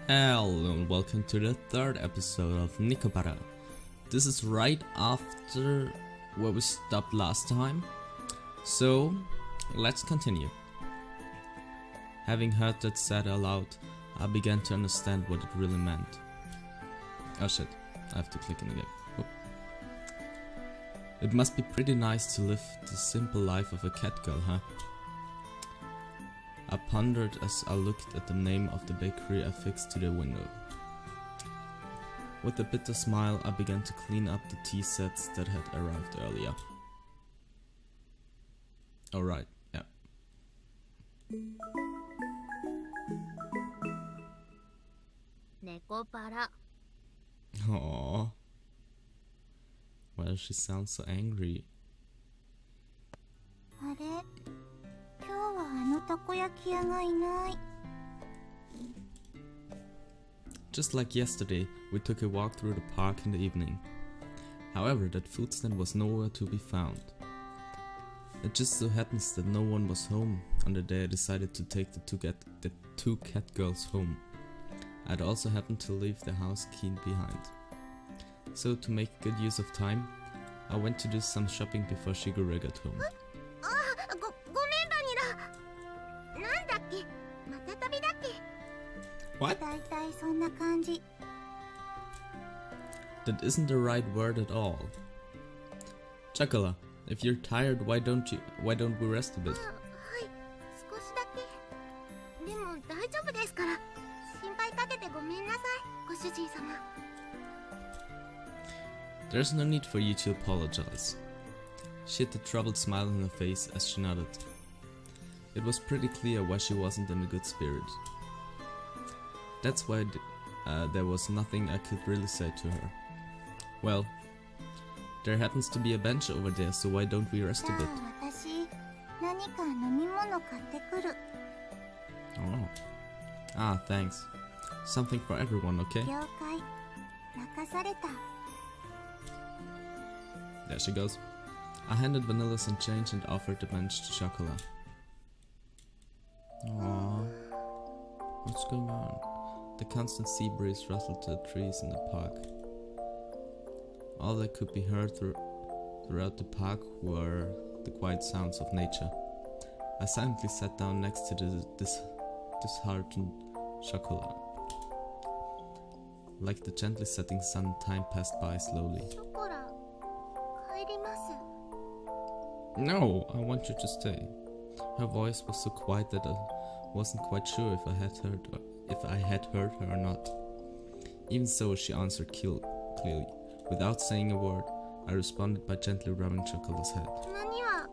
Hello and welcome to the third episode of Nekopara. This is right after where we stopped last time, so let's continue. Having heard that said aloud, I began to understand what it really meant. Oh shit, I have to click in again. Oh. It must be pretty nice to live the simple life of a cat girl, huh? I pondered as I looked at the name of the bakery affixed to the window. With a bitter smile, I began to clean up the tea sets that had arrived earlier. Alright, yeah. Nekopara. Aww. Why does she sound so angry? あれ、今日はあのたこ焼き屋がいない。 Just like yesterday, we took a walk through the park in the evening. However, that food stand was nowhere to be found. It just so happens that no one was home on the day I decided to take the two cat girls home. I'd also happened to leave the house key behind. So to make good use of time, I went to do some shopping before Shigure got home. ごめんバニラ。なんだっけ、また旅だっけ。 What? だいたいそんな感じ。 That isn't the right word at all. Chocola, if you're tired, why don't we rest a bit? はい、少しだけ。でも大丈夫ですから。心配かけてごめんなさい、ご主人様。 There's no need for you to apologize. She had a troubled smile on her face as she nodded. It was pretty clear why she wasn't in a good spirit. That's why there was nothing I could really say to her. Well, there happens to be a bench over there, so why don't we rest a bit? 私、何か飲み物買ってくる。 Oh. Ah, thanks. Something for everyone, okay? 了解。任された。 There she goes. I handed Vanilla some change and offered the bench to Chocola. Aww. What's going on? The constant sea breeze rustled the trees in the park. All that could be heard throughout the park were the quiet sounds of nature. I silently sat down next to this disheartened Chocola. Like the gently setting sun, time passed by slowly. ショコラ、帰ります。 No, I want you to stay. Her voice was so quiet that I wasn't quite sure if I had heard her or not. Even so, she answered clearly. Without saying a word, I responded by gently rubbing Chocola's head. たまには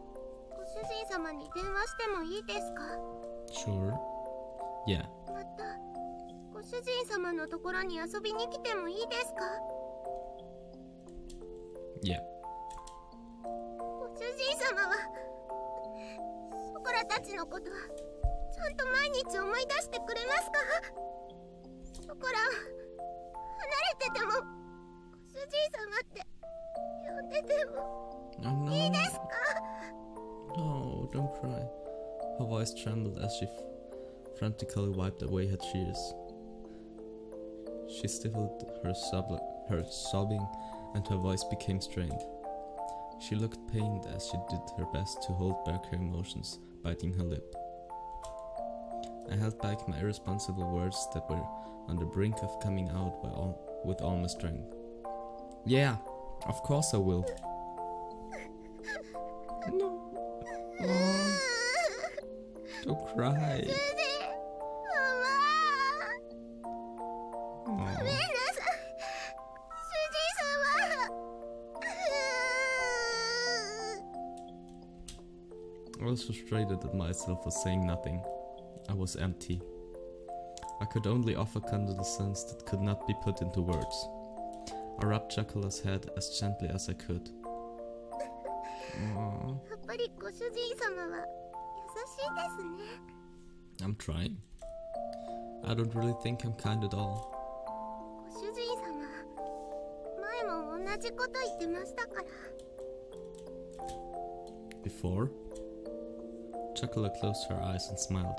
ご主人様に電話してもいいですか？ Sure. Yeah. またご主人様のところに遊びに来てもいいですか？ Yeah. ご主人様はショコラたちのことはちゃんと毎日思い出してくれますか？ショコラは離れててもご主人様って呼んでても Oh no. いいですか？ No, don't cry. Her voice trembled as she frantically wiped away her tears. She stifled her sobbing, and her voice became strained. She looked pained as she did her best to hold back her emotions, biting her lip. I held back my irresponsible words that were on the brink of coming out with all my strength. Yeah, of course I will. No. Oh, don't cry. ごめんなさい、主人様。 I was frustrated at myself for saying nothing. I was empty. I could only offer condolences that could not be put into words. I rubbed Chocola's head as gently as I could. Aww. やっぱりご主人様は優しいですね。 I'm trying. I don't really think I'm kind at all. ご主人様、前も同じこと言ってましたから。 Before? Chocola closed her eyes and smiled.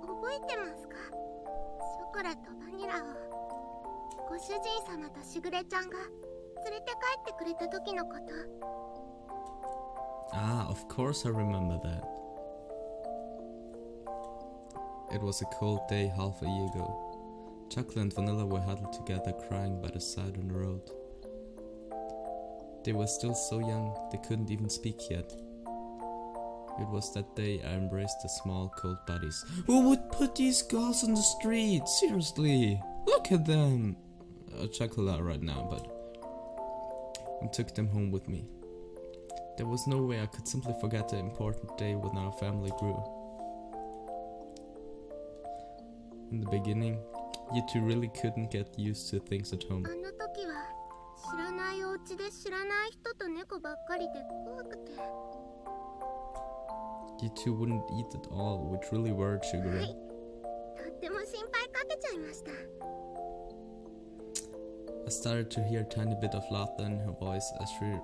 覚えてますか？ショコラとバニラをご主人様としぐれちゃんが連れて帰ってくれた時のこと。Ah, of course I remember that. It was a cold day half a year ago. Chocolate and Vanilla were huddled together crying by the side on the road. They were still so young, they couldn't even speak yet. It was that day I embraced the small cold bodies. Who would put these girls on the street? Seriously, look at them! Chocolate right now, but... and took them home with me. There was no way I could simply forget the important day when our family grew. In the beginning, you two really couldn't get used to things at home. あの時は知らないお家で知らない人と猫ばっかりで怖くて。You two wouldn't eat at all, which really worried は Shigure. い、とっても心配かけちゃいました。I started to hear a tiny bit of laughter in her voice as we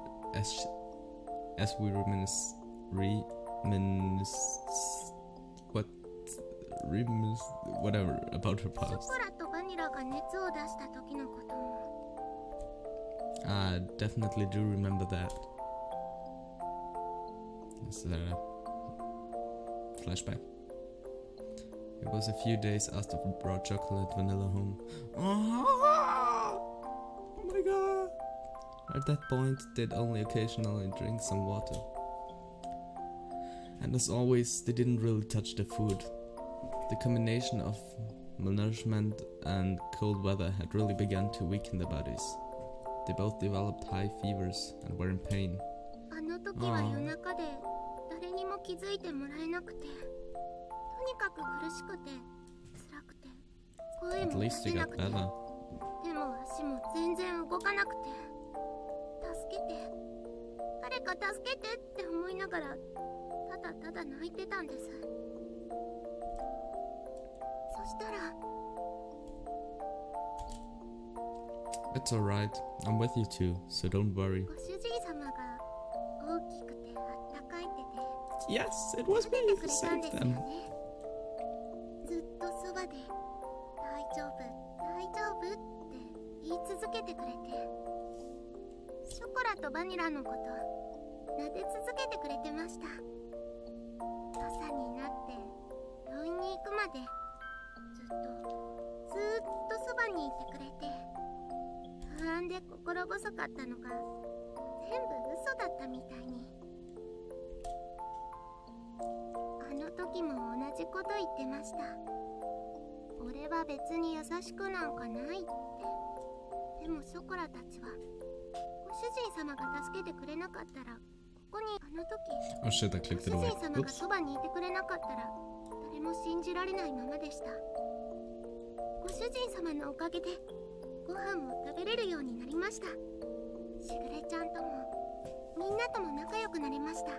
whatever about her ショ past. コラとバニラが熱を出した時のことも。I definitely do remember that. Is that a flashback? It was a few days after we brought Chocolate and Vanilla home. Oh my god! At that point, they'd only occasionally drink some water. And as always, they didn't really touch their food. The combination of malnourishment and cold weather had really begun to weaken their bodies. They both developed high fevers and were in pain. あの時は夜中で誰にも気づいてもらえなくて、とにかく苦しくて辛くて声 At も出 least せ you な got くて、 better. 手も足も全然動かなくて、助けて、誰か助けてって思いながらただただ泣いてたんです。そしたら It's alright, I'm with you too, so don't worry. ご主人様が大きくてあったかい手で Yes, it was 撫で me てく who れたん saved ですよ them. ね。ずっとそばで大丈夫大丈夫って言い続けてくれて、ショコラとバニラのこと撫で続けてくれてました。朝になって病院に行くまでずっとそばにいてくれて、不安で心細かったのが全部嘘だったみたいに。あの時も同じこと言ってました。俺は別に優しくなんかないって。でもショコラたちはご主人様が助けてくれなかったら、ここにあの時 Oh shit, I ご clicked 主 it away. 人様が Oops. そばにいてくれなかったら誰も信じられないままでした。ご主人様のおかげでご飯も食べれるようになりました。しぐれちゃんともみんなとも仲良くなれました。だ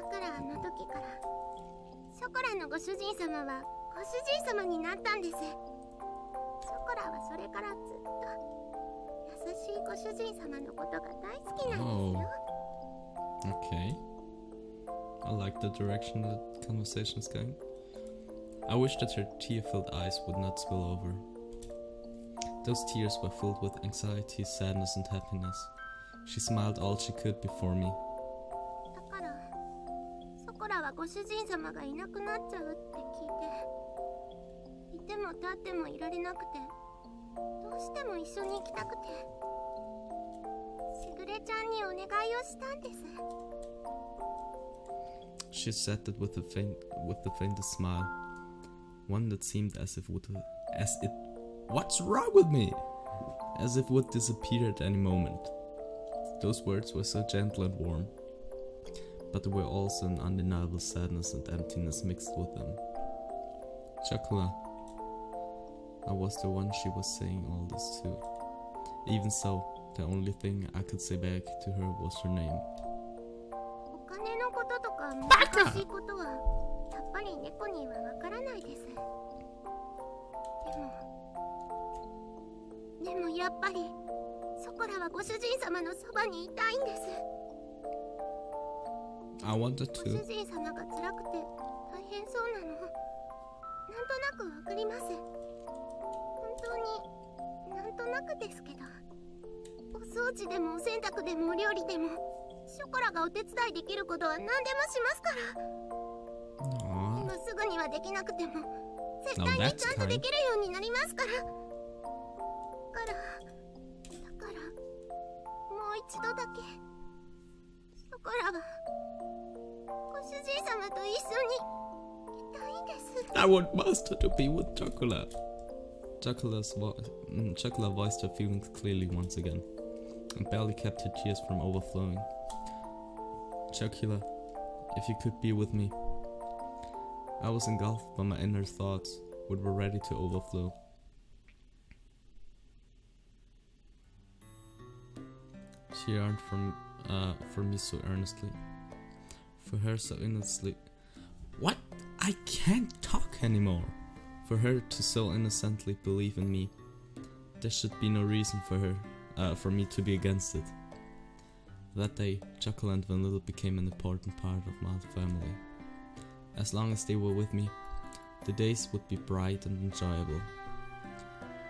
からあの時からショコラのご主人様はご主人様になったんです。ショコラはそれからずっと優しいご主人様のことが大好きなんですよ。Okay. I like the direction that conversation is going. I wish that her tear-filled eyes would not spill over. Those tears were filled with anxiety, sadness, and happiness. She smiled all she could before me. だからショコラはご主人様がいなくなっちゃうって聞いて、いても立ってもいられなくて、どうしても一緒に行きたくて、しぐれちゃんにお願いをしたんです。 She said that with the faintest smile, one that seemed as it what's wrong with me? As if would disappear at any moment. Those words were so gentle and warm, but there were also an undeniable sadness and emptiness mixed with them. Chocolate. I was the one she was saying all this to. Even so, the only thing I could say back to her was her name. お金のこととか難しいことはやっぱり猫にはわからないです。でもやっぱりショコラはご主人様のそばにいたいんです。 I wanted ご to. 主人様が辛くて大変そうなのなんととなくわかります。本当になんとなくですけど、お掃除でもお洗濯でもお料理でもショコラがお手伝いできることは何でもしますから。今すぐにはできなくても絶対にちゃんとできるようになりますから。だからもう一度だけショコラはご主人様と一緒にいたいんです。 I want Master to be with Chocolate. Chocolate voiced her feelings clearly once again, and barely kept her tears from overflowing. Chocolate, if you could be with me. I was engulfed by my inner thoughts, which were ready to overflow. She yearned for me so earnestly, for her so innocently. What? I can't talk anymore. For her to so innocently believe in me, there should be no reason for me to be against it. That day, Chocolate and Vanilla became an important part of my family. As long as they were with me, the days would be bright and enjoyable.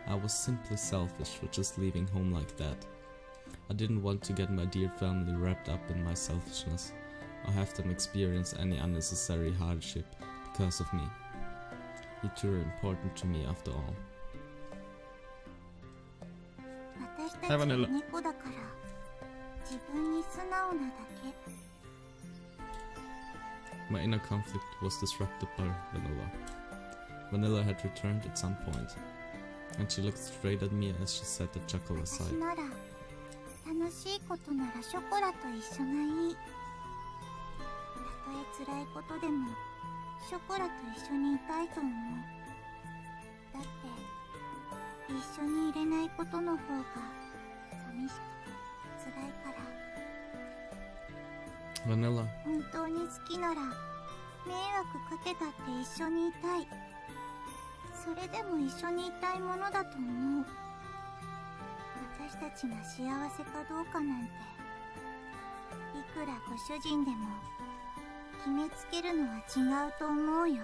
I was simply selfish for just leaving home like that. I didn't want to get my dear family wrapped up in my selfishness, or have them experience any unnecessary hardship because of me. You two are important to me after all. Hi, Vanilla. My inner conflict was disrupted by Vanilla. Vanilla had returned at some point, and she looked straight at me as she set the chocolate aside. Vanilla. 本当に好きなら迷惑かけたって一緒にいたい。それでも一緒にいたいものだと思う。私たちが幸せかどうかなんて、いくらご主人でも決めつけるのは違うと思うよ。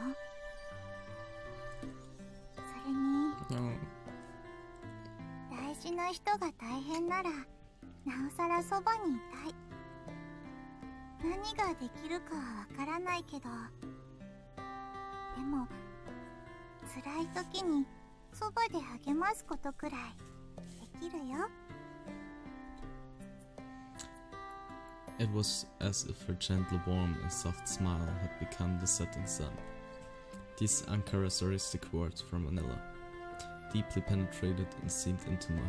それに、大事な人が大変ならなおさらそばにいたい。何ができるかはわからないけど、でも辛い時にそばで励ますことくらいできるよ。It was as if her gentle warmth and soft smile had become the setting sun. These uncharacteristic words from Vanilla deeply penetrated and seeped into my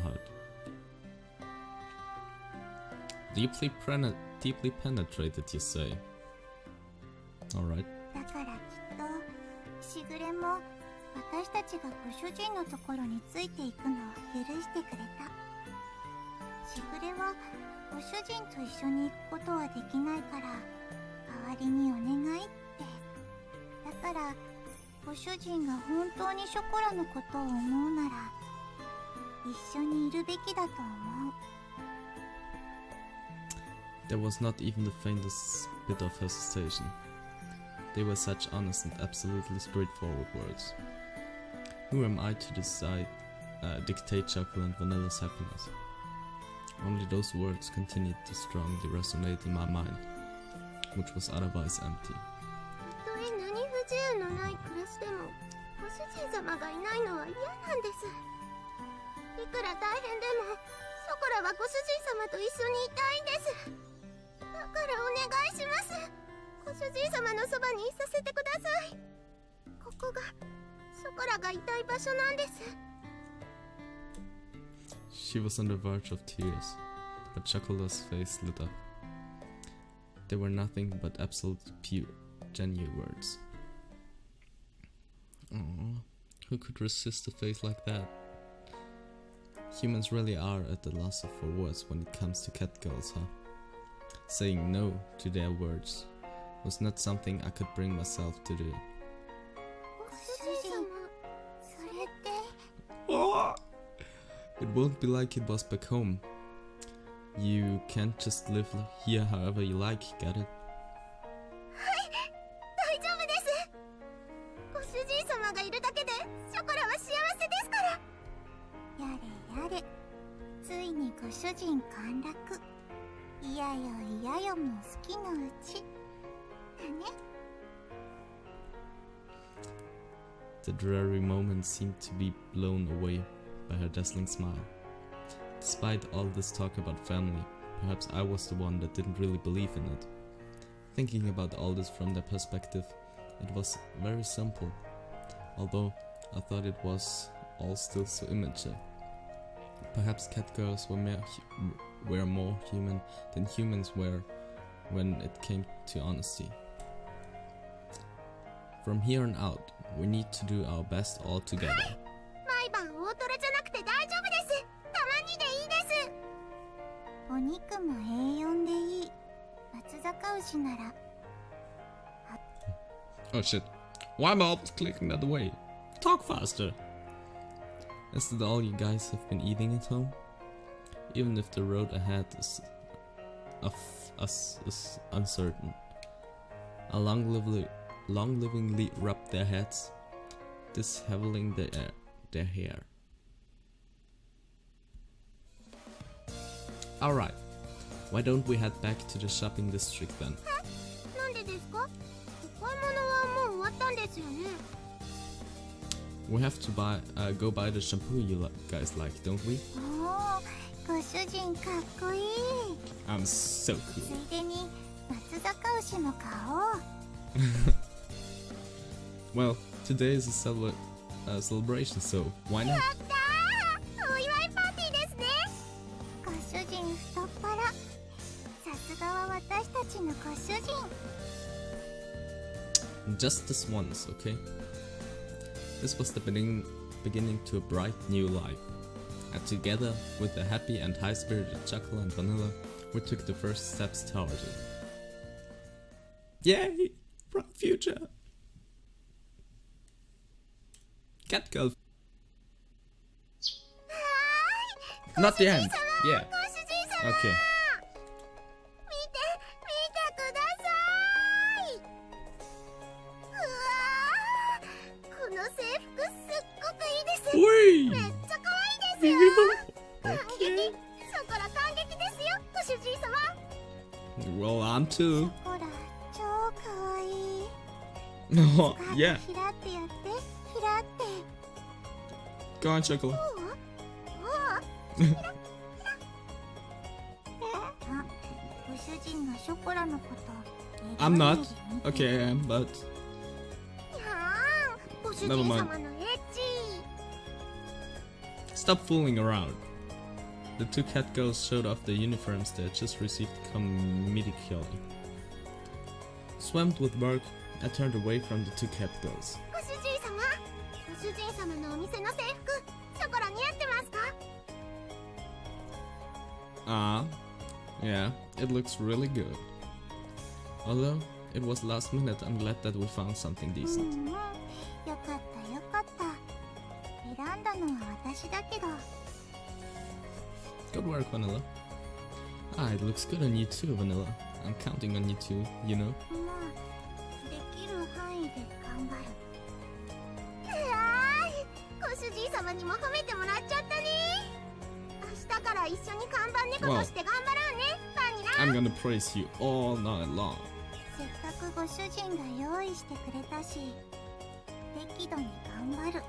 heart. Deeply penetrated, you say? Alright. だからきっとしぐれも私たちがご主人のところについていくのを許してくれた。しぐれはご主人と一緒に行くことはできないから、代わりにお願いって。だからご主人が本当にショコラのことを思うなら一緒にいるべきだと思う。There was not even the faintest bit of hesitation. They were such honest and absolutely straightforward words. Who am I to dictate Chocolate and Vanilla's happiness? Only those words continued to strongly resonate in my mind, which was otherwise empty. たとえ何不自由のない暮らしでも、ご主人様がいないのは嫌なんです。いくら大変でも、ショコラはご主人様と一緒にいたいんです。だからお願いします。ご主人様のそばにいさせてください。ここがショコラがいたい場所なんです。She was on the verge of tears, but Chocolate's face lit up. They were nothing but absolute pure, genuine words. Aww, who could resist a face like that? Humans really are at the loss for words when it comes to Catgirls, huh? Saying no to their words was not something I could bring myself to do. Oh, it won't be like it was back home. You can't just live here however you like, get it? じい様がいるだけでショコラは幸せですから。やれやれ、ついにご主人陥落。いやよいやよも好きのうちだね。 The dreary moment seemed to be blown away by her dazzling smile. Despite all this talk about family, perhaps I was the one that didn't really believe in it. Thinking about all this from their perspective, it was very simple, although I thought it was all still so immature. Perhaps Catgirls were more human than humans were when it came to honesty. From here on out, we need to do our best all together. 毎晩大トロじゃなくて大丈夫です。たまにでいいです。お肉も A4 でいい。松坂牛なら。 Oh shit, why am I always clicking that way? Talk faster! Is that all you guys have been eating at home? Even if the road ahead is uncertain. I long-livingly rubbed their heads, disheveling their hair. Alright, why don't we head back to the shopping district then? なんでですか？お買い物はもう終わったんですよね。 We have to go buy the shampoo you guys like, don't we? おー、ご主人かっこいい。 I'm so cool. ついでに松坂牛も買おう。 Well, today is a celebration, so why not? やったー！お祝いパーティーですね。ご主人太っ腹。さすがは私たちのご主人。 Just this once, okay? This was the beginning to a bright new life. And together, with a happy and high-spirited Chuckle and Vanilla, we took the first steps towards it. Yay! Bright future! Catgirl. Not the end. Yeah. ご主人様。 Okay. 見てください。うわー、この制服すっごくいいです。 Whee! めっちゃ可愛いですよ。感激。 Okay. ショコラ感激ですよ、ご主人様。 Well, I'm too. ショコラ超可愛い。 Oh, yeah. ひらってやって、ひらって。 Go on, Chuckle. おうあ、ご主人がショコラのこと。 I'm not. Okay, I am, but いやー、ご主人様のエッチ。 stop fooling around. The two Catgirls showed off the uniforms they had just received comedically. Swamped with work, I turned away from the two Catgirls. ご主人様、ご主人様のお店の制服、ショコラ似合ってますか？ Yeah, it looks really good. Although it was last minute, I'm glad that we found something うん decent. うん、よかったよかった。選んだのは私だけど。 Good work, Vanilla. It looks good on you too, Vanilla. I'm counting on you too, you know. まあ、できる範囲で頑張る。うわー、ご主人様にも褒めてもらっちゃったね。明日から一緒に看板猫として頑張ろうね、バニラ。 I'm gonna praise you all night long. せっかくご主人が用意してくれたし、適度に頑張る。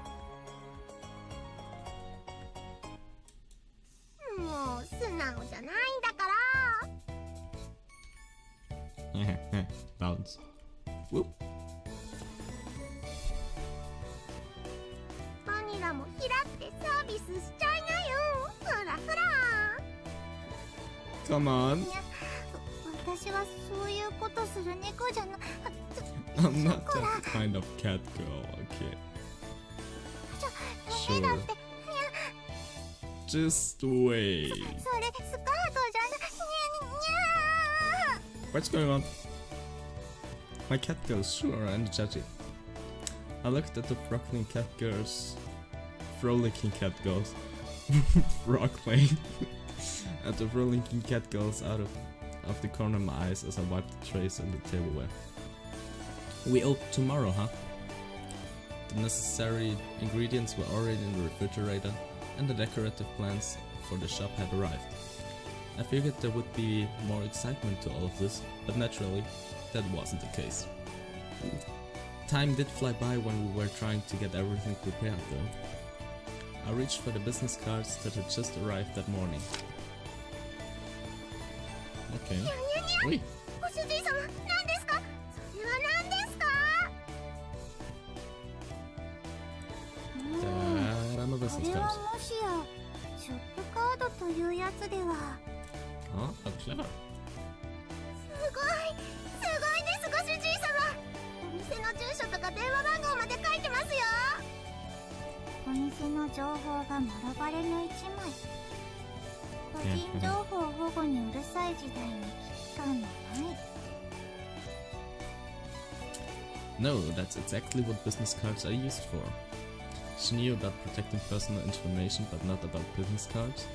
もう素直じゃないんだから。 Bounce. Whoop. バニラもひらってサービスしちゃいなよ。ほらほら。 Come on. いや、私はそういうことする猫じゃな。I'm not that kind of cat girl, okay? ダメだって。 Just wait. それスカートじゃな。にゃにゃ What's going on? My cat girls sure are energetic. I looked at the frolicking cat girls. Frolicking. At the frolicking cat girls out of the corner of my eyes as I wiped the trays on the tableware. We open tomorrow, huh? The necessary ingredients were already in the refrigerator, and the decorative plans for the shop had arrived. I figured there would be more excitement to all of this, but naturally, that wasn't the case. Time did fly by when we were trying to get everything prepared though. I reached for the business cards that had just arrived that morning. Okay. Wait. ご主人様、何ですか？それは何ですか？ That I'm a こ business れは cards. もしやショップカードというやつでは。 Oh, how clever. すごいですご主人様。お店の住所とか電話番号まで書いてますよ。お店の情報が丸バレの一枚。個人情報保護にうるさい時代に危機感のない。 No, that's exactly what business cards are used for. She knew about protecting personal information, but not about business cards.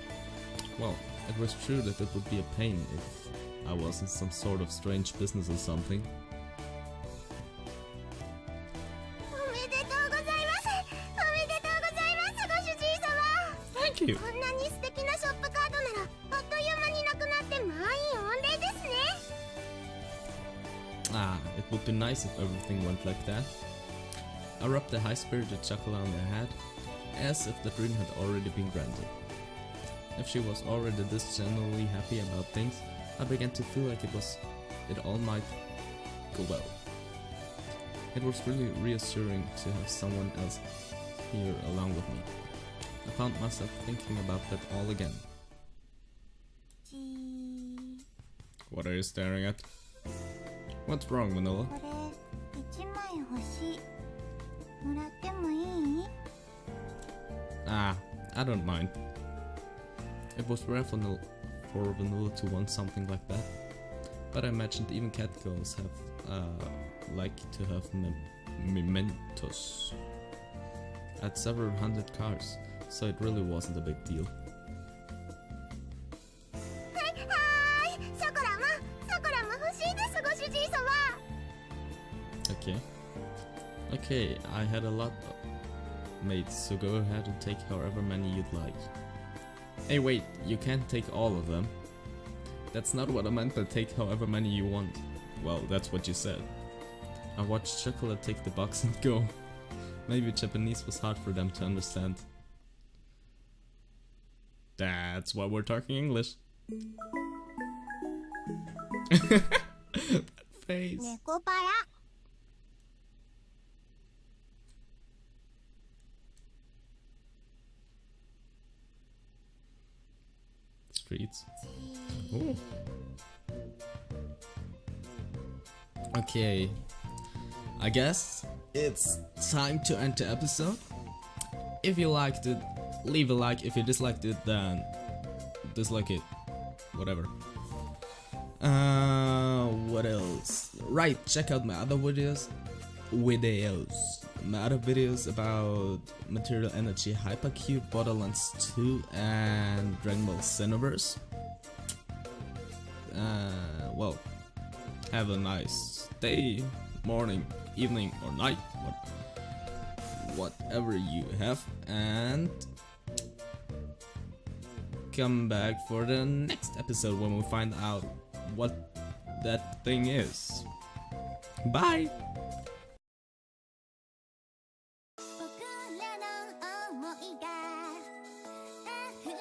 Well, it was true that it would be a pain if I was in some sort of strange business or something. おめでとうございます。おめでとうございます、ご主人様。 Thank you! こんなに素敵なショップカードならあっという間になくなって満員御礼ですね。 Ah, it would be nice if everything went like that. I rubbed a high-spirited chuckle on her head, as if the dream had already been granted. If she was already this genuinely happy about things, I began to feel like it all might go well. It was really reassuring to have someone else here along with me. I found myself thinking about that all again. What are you staring at? What's wrong, Manila? これ1枚欲しい。もらってもいい？ Ah, I don't mind. It was rare for Vanilla to want something like that, but I imagined even Catgirls like to have mementos. I had several hundred cards, so it really wasn't a big deal. はい、ショコラも欲しいです、ご主人様。 Okay, I had a lot made, so go ahead and take however many you'd like. Hey wait, you can't take all of them. That's not what I meant by take however many you want. Well, that's what you said. I watched Chocolate take the box and go. Maybe Japanese was hard for them to understand. That's why we're talking English. That face. ネコパラ。 Streets. Ooh. Okay, I guess it's time to end the episode. If you liked it, leave a like. If you disliked it, then dislike it. Whatever. What else? Right, check out my other videos. My other videos about Material Energy Hypercube, Borderlands 2, and Dragon Ball Xenoverse. Well, have a nice day, morning, evening, or night, whatever you have, and come back for the next episode when we find out what that thing is. Bye! 僕らの想いが溢れ